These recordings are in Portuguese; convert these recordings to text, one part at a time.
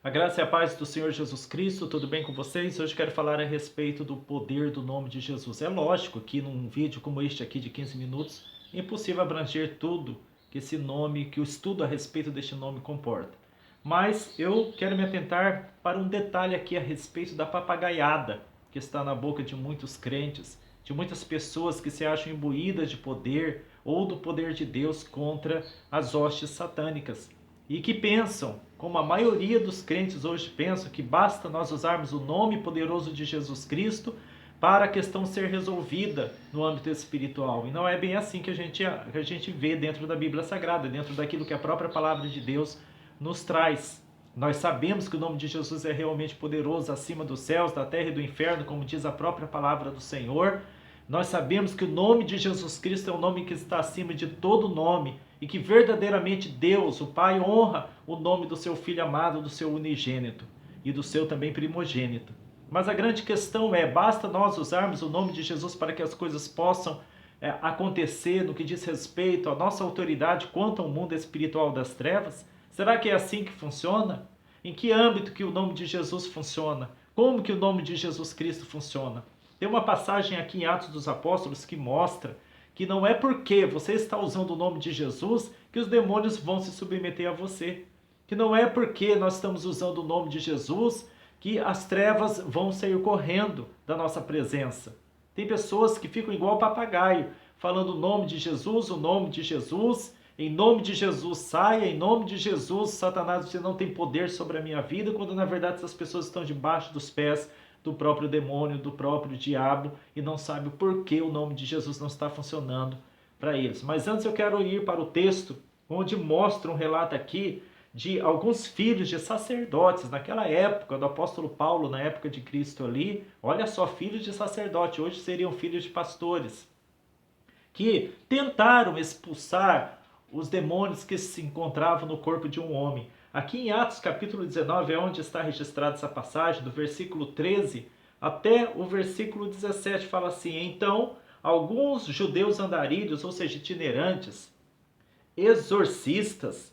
A graça e a paz do Senhor Jesus Cristo, tudo bem com vocês? Hoje quero falar a respeito do poder do nome de Jesus. É lógico que num vídeo como este aqui de 15 minutos, é impossível abranger tudo que esse nome, que o estudo a respeito deste nome comporta. Mas eu quero me atentar para um detalhe aqui a respeito da papagaiada que está na boca de muitos crentes, de muitas pessoas que se acham imbuídas de poder ou do poder de Deus contra as hostes satânicas e que pensam, como a maioria dos crentes hoje pensam, que basta nós usarmos o nome poderoso de Jesus Cristo para a questão ser resolvida no âmbito espiritual. E não é bem assim que a gente vê dentro da Bíblia Sagrada, dentro daquilo que a própria palavra de Deus nos traz. Nós sabemos que o nome de Jesus é realmente poderoso acima dos céus, da terra e do inferno, como diz a própria palavra do Senhor. Nós sabemos que o nome de Jesus Cristo é um nome que está acima de todo nome e que verdadeiramente Deus, o Pai, honra o nome do seu Filho amado, do seu unigênito e do seu também primogênito. Mas a grande questão é, basta nós usarmos o nome de Jesus para que as coisas possam acontecer no que diz respeito à nossa autoridade quanto ao mundo espiritual das trevas? Será que é assim que funciona? Em que âmbito que o nome de Jesus funciona? Como que o nome de Jesus Cristo funciona? Tem uma passagem aqui em Atos dos Apóstolos que mostra que não é porque você está usando o nome de Jesus que os demônios vão se submeter a você. Que não é porque nós estamos usando o nome de Jesus que as trevas vão sair correndo da nossa presença. Tem pessoas que ficam igual papagaio, falando o nome de Jesus, o nome de Jesus, em nome de Jesus saia, em nome de Jesus, Satanás, você não tem poder sobre a minha vida, quando na verdade essas pessoas estão debaixo dos pés do próprio demônio, do próprio diabo, e não sabe o porquê o nome de Jesus não está funcionando para eles. Mas antes eu quero ir para o texto, onde mostra um relato aqui de alguns filhos de sacerdotes, naquela época do apóstolo Paulo, na época de Cristo ali, olha só, filhos de sacerdote, hoje seriam filhos de pastores, que tentaram expulsar os demônios que se encontravam no corpo de um homem. Aqui em Atos capítulo 19 é onde está registrada essa passagem, do versículo 13 até o versículo 17, fala assim: então, alguns judeus andarilhos, ou seja, itinerantes, exorcistas,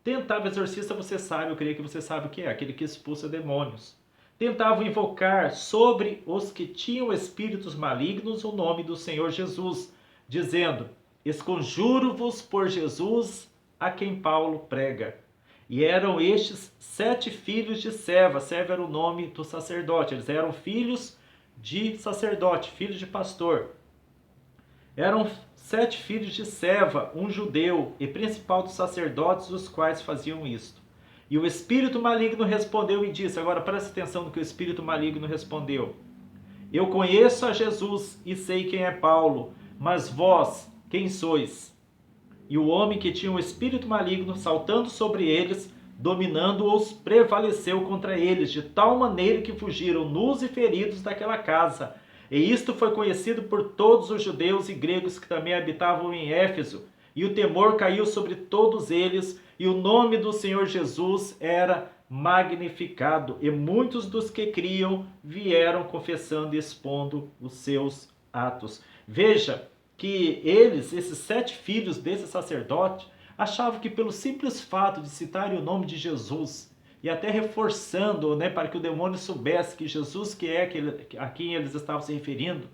tentavam, exorcista você sabe, eu creio que você sabe o que é, aquele que expulsa demônios. Tentavam invocar sobre os que tinham espíritos malignos o nome do Senhor Jesus, dizendo: esconjuro-vos por Jesus a quem Paulo prega. E eram estes 7 filhos de Seva. Seva era o nome do sacerdote. Eles eram filhos de sacerdote, filhos de pastor. Eram 7 filhos de Seva, um judeu e principal dos sacerdotes, os quais faziam isto. E o espírito maligno respondeu e disse, agora presta atenção no que o espírito maligno respondeu: eu conheço a Jesus e sei quem é Paulo, mas vós, quem sois? E o homem que tinha um espírito maligno, saltando sobre eles, dominando-os, prevaleceu contra eles, de tal maneira que fugiram nus e feridos daquela casa. E isto foi conhecido por todos os judeus e gregos que também habitavam em Éfeso. E o temor caiu sobre todos eles, e o nome do Senhor Jesus era magnificado. E muitos dos que criam vieram confessando e expondo os seus atos. Veja que eles, esses 7 filhos desse sacerdote, achavam que pelo simples fato de citarem o nome de Jesus, e até reforçando, para que o demônio soubesse que Jesus que é a quem eles estavam se referindo,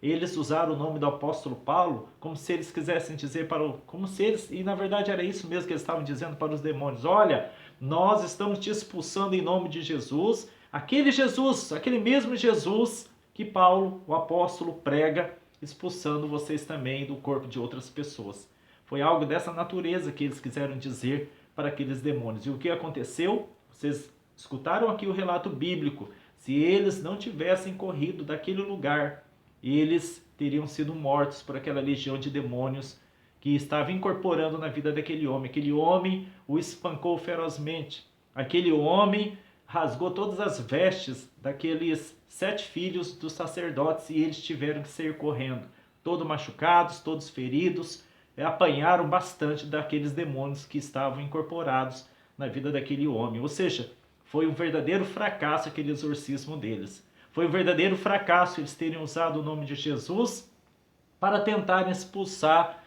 eles usaram o nome do apóstolo Paulo como se eles quisessem dizer como se eles, e na verdade era isso mesmo que eles estavam dizendo para os demônios: olha, nós estamos te expulsando em nome de Jesus, aquele mesmo Jesus que Paulo, o apóstolo, prega, expulsando vocês também do corpo de outras pessoas. Foi algo dessa natureza que eles quiseram dizer para aqueles demônios. E o que aconteceu? Vocês escutaram aqui o relato bíblico. Se eles não tivessem corrido daquele lugar, eles teriam sido mortos por aquela legião de demônios que estava incorporando na vida daquele homem. Aquele homem o espancou ferozmente. Aquele homem rasgou todas as vestes daqueles 7 filhos dos sacerdotes e eles tiveram que sair correndo, todos machucados, todos feridos, apanharam bastante daqueles demônios que estavam incorporados na vida daquele homem. Ou seja, foi um verdadeiro fracasso aquele exorcismo deles. Foi um verdadeiro fracasso eles terem usado o nome de Jesus para tentar expulsar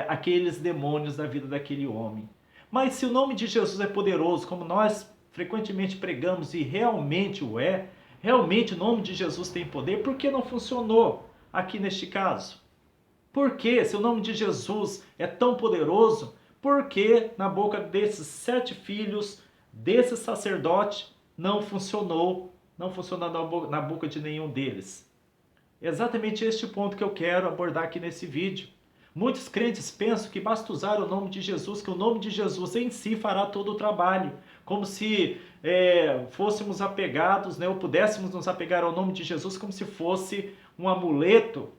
aqueles demônios da vida daquele homem. Mas se o nome de Jesus é poderoso, como nós frequentemente pregamos e realmente o é, realmente o nome de Jesus tem poder, por que não funcionou aqui neste caso? Por que, se o nome de Jesus é tão poderoso, por que na boca desses 7 filhos, desse sacerdote, não funcionou na boca de nenhum deles? É exatamente este ponto que eu quero abordar aqui nesse vídeo. Muitos crentes pensam que basta usar o nome de Jesus, que o nome de Jesus em si fará todo o trabalho. Como se fôssemos apegados, né, ou pudéssemos nos apegar ao nome de Jesus como se fosse um amuleto,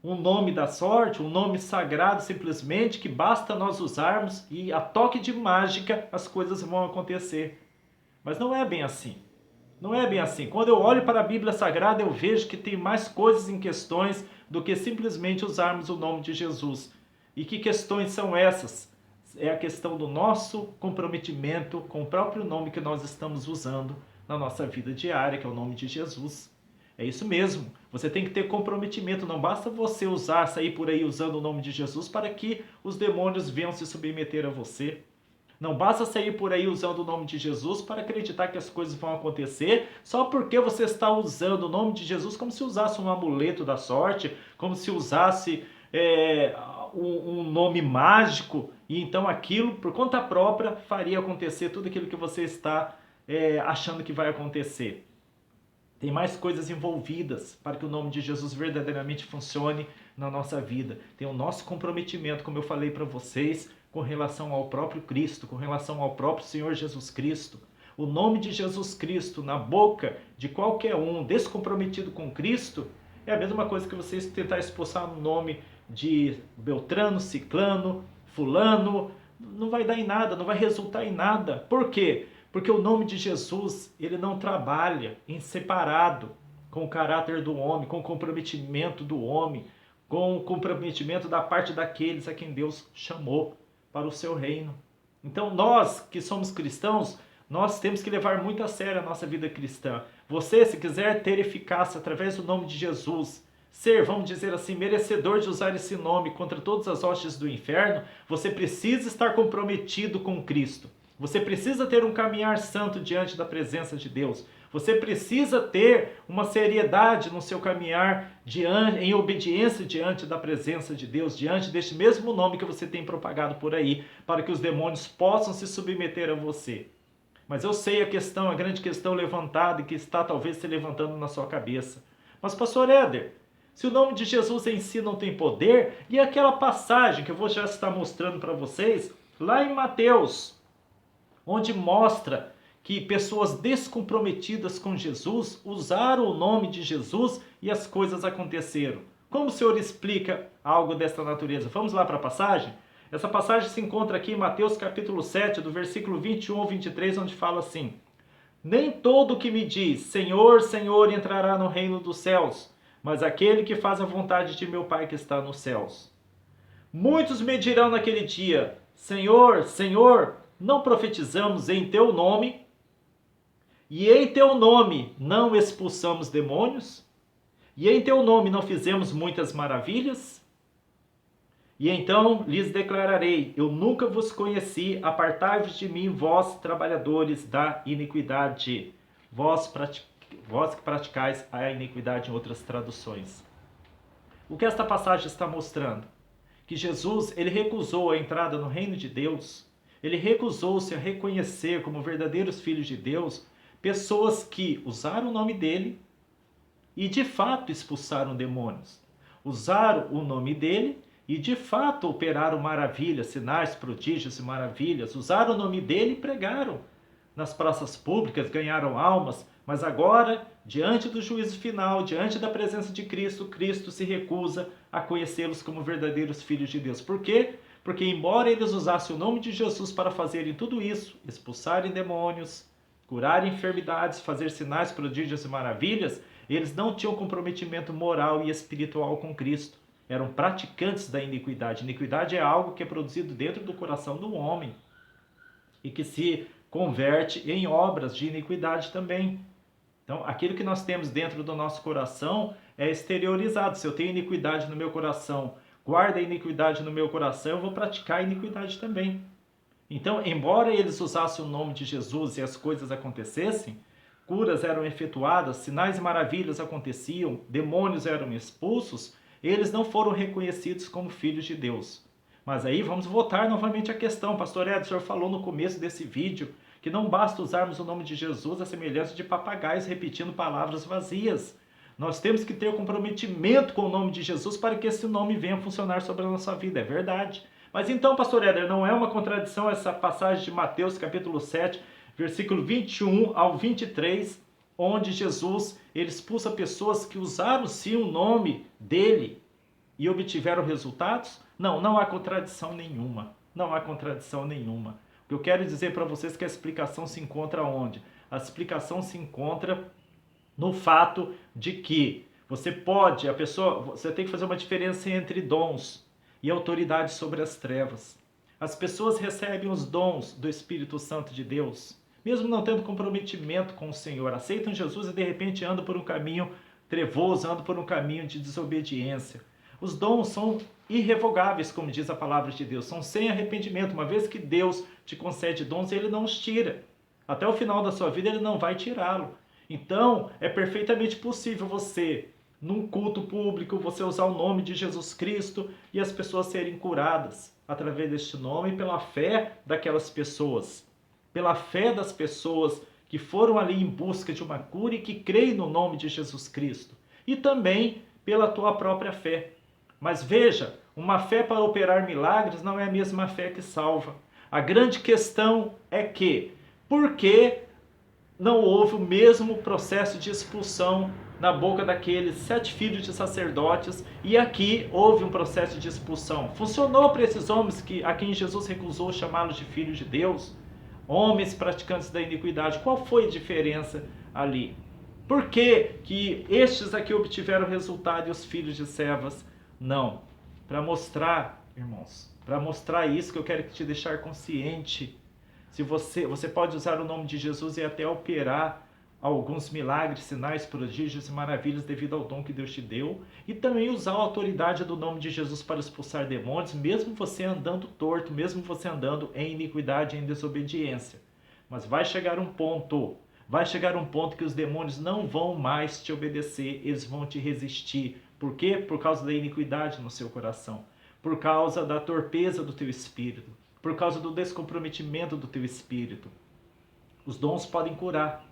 um nome da sorte, um nome sagrado simplesmente, que basta nós usarmos e a toque de mágica as coisas vão acontecer. Mas não é bem assim. Não é bem assim. Quando eu olho para a Bíblia Sagrada, eu vejo que tem mais coisas em questões do que simplesmente usarmos o nome de Jesus. E que questões são essas? É a questão do nosso comprometimento com o próprio nome que nós estamos usando na nossa vida diária, que é o nome de Jesus. É isso mesmo. Você tem que ter comprometimento. Não basta você sair por aí usando o nome de Jesus para que os demônios venham se submeter a você. Não basta sair por aí usando o nome de Jesus para acreditar que as coisas vão acontecer só porque você está usando o nome de Jesus como se usasse um amuleto da sorte, como se usasse um nome mágico, e então aquilo, por conta própria, faria acontecer tudo aquilo que você está achando que vai acontecer. Tem mais coisas envolvidas para que o nome de Jesus verdadeiramente funcione na nossa vida. Tem o nosso comprometimento, como eu falei para vocês, com relação ao próprio Cristo, com relação ao próprio Senhor Jesus Cristo. O nome de Jesus Cristo na boca de qualquer um descomprometido com Cristo é a mesma coisa que vocês tentar expulsar o nome de Beltrano, Ciclano, Fulano. Não vai dar em nada, não vai resultar em nada. Por quê? Porque o nome de Jesus, ele não trabalha em separado com o caráter do homem, com o comprometimento do homem, com o comprometimento da parte daqueles a quem Deus chamou para o seu reino. Então nós que somos cristãos, nós temos que levar muito a sério a nossa vida cristã. Você, se quiser ter eficácia através do nome de Jesus, ser, vamos dizer assim, merecedor de usar esse nome contra todas as hostes do inferno, você precisa estar comprometido com Cristo. Você precisa ter um caminhar santo diante da presença de Deus. Você precisa ter uma seriedade no seu caminhar em obediência diante da presença de Deus, diante deste mesmo nome que você tem propagado por aí, para que os demônios possam se submeter a você. Mas eu sei a grande questão levantada e que está talvez se levantando na sua cabeça. Mas, pastor Éder, se o nome de Jesus em si não tem poder, e aquela passagem que eu vou já estar mostrando para vocês, lá em Mateus, onde mostra que pessoas descomprometidas com Jesus usaram o nome de Jesus e as coisas aconteceram. Como o Senhor explica algo desta natureza? Vamos lá para a passagem? Essa passagem se encontra aqui em Mateus capítulo 7, do versículo 21 ao 23, onde fala assim: Nem todo que me diz, Senhor, Senhor, entrará no reino dos céus, mas aquele que faz a vontade de meu Pai que está nos céus. Muitos me dirão naquele dia, Senhor, Senhor, não profetizamos em teu nome, e em teu nome não expulsamos demônios, e em teu nome não fizemos muitas maravilhas? E então lhes declararei, eu nunca vos conheci, apartai-vos de mim, vós trabalhadores da iniquidade, vós que praticais a iniquidade em outras traduções. O que esta passagem está mostrando? Que Jesus, ele recusou a entrada no reino de Deus, ele recusou-se a reconhecer como verdadeiros filhos de Deus pessoas que usaram o nome dele e de fato expulsaram demônios. Usaram o nome dele e de fato operaram maravilhas, sinais, prodígios e maravilhas. Usaram o nome dele e pregaram nas praças públicas, ganharam almas, mas agora, diante do juízo final, diante da presença de Cristo, Cristo se recusa a conhecê-los como verdadeiros filhos de Deus. Por quê? Porque embora eles usassem o nome de Jesus para fazerem tudo isso, expulsarem demônios, curar enfermidades, fazer sinais, prodígios e maravilhas, eles não tinham comprometimento moral e espiritual com Cristo. Eram praticantes da iniquidade. Iniquidade é algo que é produzido dentro do coração do homem e que se converte em obras de iniquidade também. Então, aquilo que nós temos dentro do nosso coração é exteriorizado. Se eu tenho iniquidade no meu coração, guarda a iniquidade no meu coração, eu vou praticar a iniquidade também. Então, embora eles usassem o nome de Jesus e as coisas acontecessem, curas eram efetuadas, sinais e maravilhas aconteciam, demônios eram expulsos, eles não foram reconhecidos como filhos de Deus. Mas aí vamos voltar novamente à questão. Pastor Ed, o senhor falou no começo desse vídeo que não basta usarmos o nome de Jesus à semelhança de papagaios repetindo palavras vazias. Nós temos que ter comprometimento com o nome de Jesus para que esse nome venha funcionar sobre a nossa vida, é verdade. Mas então, pastor Éder, não é uma contradição essa passagem de Mateus capítulo 7, versículo 21 ao 23, onde Jesus ele expulsa pessoas que usaram sim o nome dele e obtiveram resultados? Não, não há contradição nenhuma. Não há contradição nenhuma. O que eu quero dizer para vocês é que a explicação se encontra onde? A explicação se encontra no fato de que você tem que fazer uma diferença entre dons e autoridade sobre as trevas. As pessoas recebem os dons do Espírito Santo de Deus, mesmo não tendo comprometimento com o Senhor, aceitam Jesus e de repente andam por um caminho trevoso, andam por um caminho de desobediência. Os dons são irrevogáveis, como diz a palavra de Deus, são sem arrependimento. Uma vez que Deus te concede dons, ele não os tira. Até o final da sua vida, ele não vai tirá-lo. Então, é perfeitamente possível você, num culto público, você usar o nome de Jesus Cristo e as pessoas serem curadas através deste nome pela fé daquelas pessoas. Pela fé das pessoas que foram ali em busca de uma cura e que creem no nome de Jesus Cristo. E também pela tua própria fé. Mas veja, uma fé para operar milagres não é a mesma fé que salva. A grande questão é que, por que não houve o mesmo processo de expulsão na boca daqueles 7 filhos de sacerdotes e aqui houve um processo de expulsão? Funcionou para esses homens a quem Jesus recusou chamá-los de filhos de Deus? Homens praticantes da iniquidade. Qual foi a diferença ali? Por que estes aqui obtiveram resultado e os filhos de servas não? Para mostrar, irmãos, para mostrar isso que eu quero te deixar consciente. Se você pode usar o nome de Jesus e até operar alguns milagres, sinais, prodígios e maravilhas devido ao dom que Deus te deu, e também usar a autoridade do nome de Jesus para expulsar demônios, mesmo você andando torto, mesmo você andando em iniquidade, em desobediência. Mas vai chegar um ponto que os demônios não vão mais te obedecer, eles vão te resistir. Por quê? Por causa da iniquidade no seu coração, por causa da torpeza do teu espírito, por causa do descomprometimento do teu espírito. Os dons podem curar,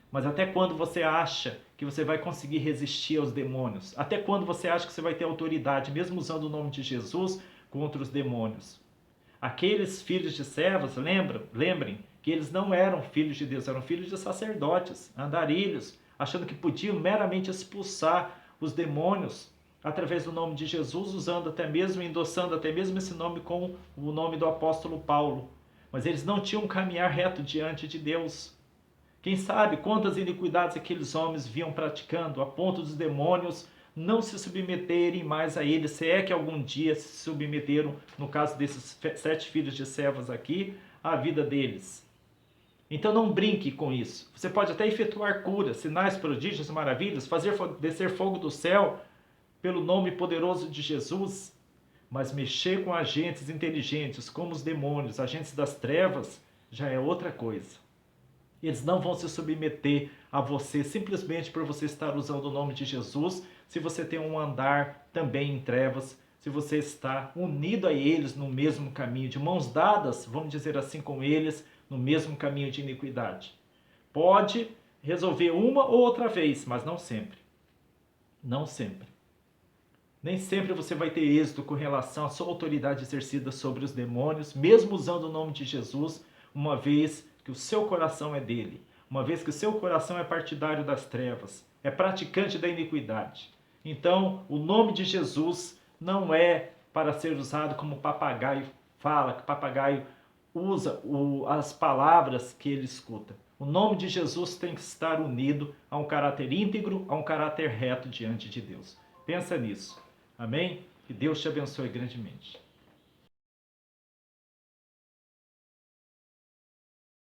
mas até quando você acha que você vai conseguir resistir aos demônios? Até quando você acha que você vai ter autoridade, mesmo usando o nome de Jesus, contra os demônios? Aqueles filhos de servos, lembrem que eles não eram filhos de Deus, eram filhos de sacerdotes, andarilhos, achando que podiam meramente expulsar os demônios através do nome de Jesus, usando até mesmo, endossando até mesmo esse nome com o nome do apóstolo Paulo. Mas eles não tinham um caminhar reto diante de Deus. Quem sabe quantas iniquidades aqueles homens vinham praticando, a ponto dos demônios não se submeterem mais a eles, se é que algum dia se submeteram, no caso desses 7 filhos de servas aqui, à vida deles. Então não brinque com isso. Você pode até efetuar curas, sinais, prodígios, maravilhas, fazer descer fogo do céu pelo nome poderoso de Jesus, mas mexer com agentes inteligentes, como os demônios, agentes das trevas, já é outra coisa. Eles não vão se submeter a você simplesmente por você estar usando o nome de Jesus, se você tem um andar também em trevas, se você está unido a eles no mesmo caminho, de mãos dadas, vamos dizer assim, com eles, no mesmo caminho de iniquidade. Pode resolver uma ou outra vez, mas não sempre. Não sempre. Nem sempre você vai ter êxito com relação à sua autoridade exercida sobre os demônios, mesmo usando o nome de Jesus, uma vez que o seu coração é dele, uma vez que o seu coração é partidário das trevas, é praticante da iniquidade. Então, o nome de Jesus não é para ser usado como papagaio fala, que papagaio usa as palavras que ele escuta. O nome de Jesus tem que estar unido a um caráter íntegro, a um caráter reto diante de Deus. Pensa nisso. Amém? Que Deus te abençoe grandemente.